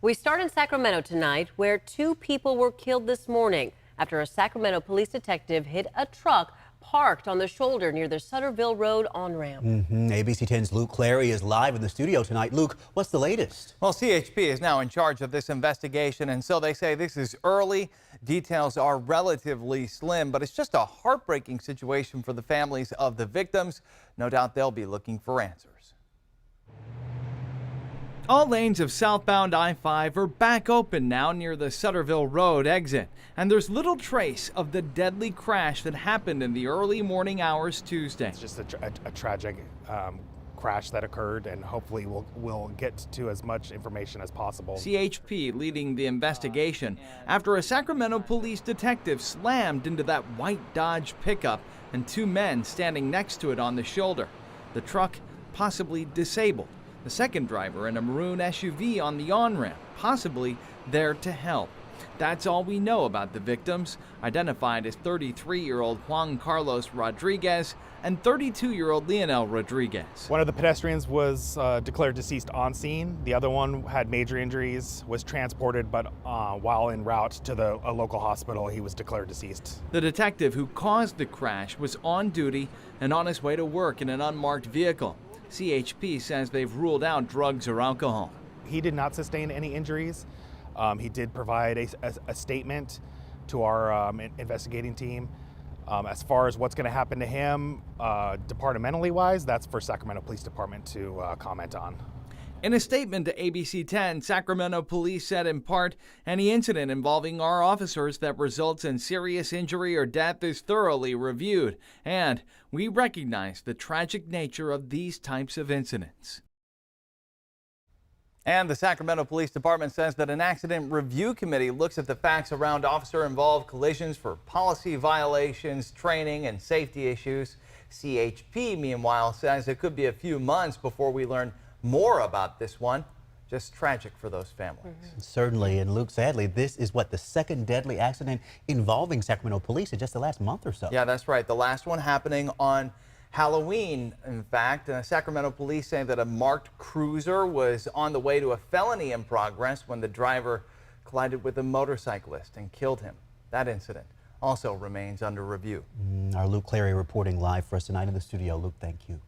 We start in Sacramento tonight, where two people were killed this morning after a Sacramento police detective hit a truck parked on the shoulder near the Sutterville Road on-ramp. ABC 10's Luke Clary is live in the studio tonight. Luke, what's the latest? Well, CHP is now in charge of this investigation, and so they say this is early. Details are relatively slim, but it's just a heartbreaking situation for the families of the victims. No doubt they'll be looking for answers. All lanes of southbound I-5 are back open now near the Sutterville Road exit, and there's little trace of the deadly crash that happened in the early morning hours Tuesday. It's just a tragic crash that occurred, and hopefully we'll get to as much information as possible. CHP leading the investigation after a Sacramento police detective slammed into that white Dodge pickup and two men standing next to it on the shoulder. The truck possibly disabled. The second driver in a maroon SUV on the on-ramp, possibly there to help. That's all we know about the victims, identified as 33-year-old Juan Carlos Rodriguez and 32-year-old Leonel Rodriguez. One of the pedestrians was declared deceased on scene. The other one had major injuries, was transported, but while en route to a local hospital, he was declared deceased. The detective who caused the crash was on duty and on his way to work in an unmarked vehicle. CHP says they've ruled out drugs or alcohol. He did not sustain any injuries. He did provide a statement to our investigating team. As far as what's going to happen to him, departmentally wise, that's for Sacramento Police Department to comment on. In a statement to ABC 10, Sacramento police said in part, any incident involving our officers that results in serious injury or death is thoroughly reviewed, and we recognize the tragic nature of these types of incidents. And the Sacramento Police Department says that an accident review committee looks at the facts around officer-involved collisions for policy violations, training, and safety issues. CHP, meanwhile, says it could be a few months before we learn more about this one. Just tragic for those families. Certainly. And Luke, sadly, this is the second deadly accident involving Sacramento police in just the last month or so. Yeah, that's right. The last one happening on Halloween, in fact. Sacramento police say that a marked cruiser was on the way to a felony in progress when the driver collided with a motorcyclist and killed him. That incident also remains under review. Our Luke Clary reporting live for us tonight in the studio. Luke, thank you.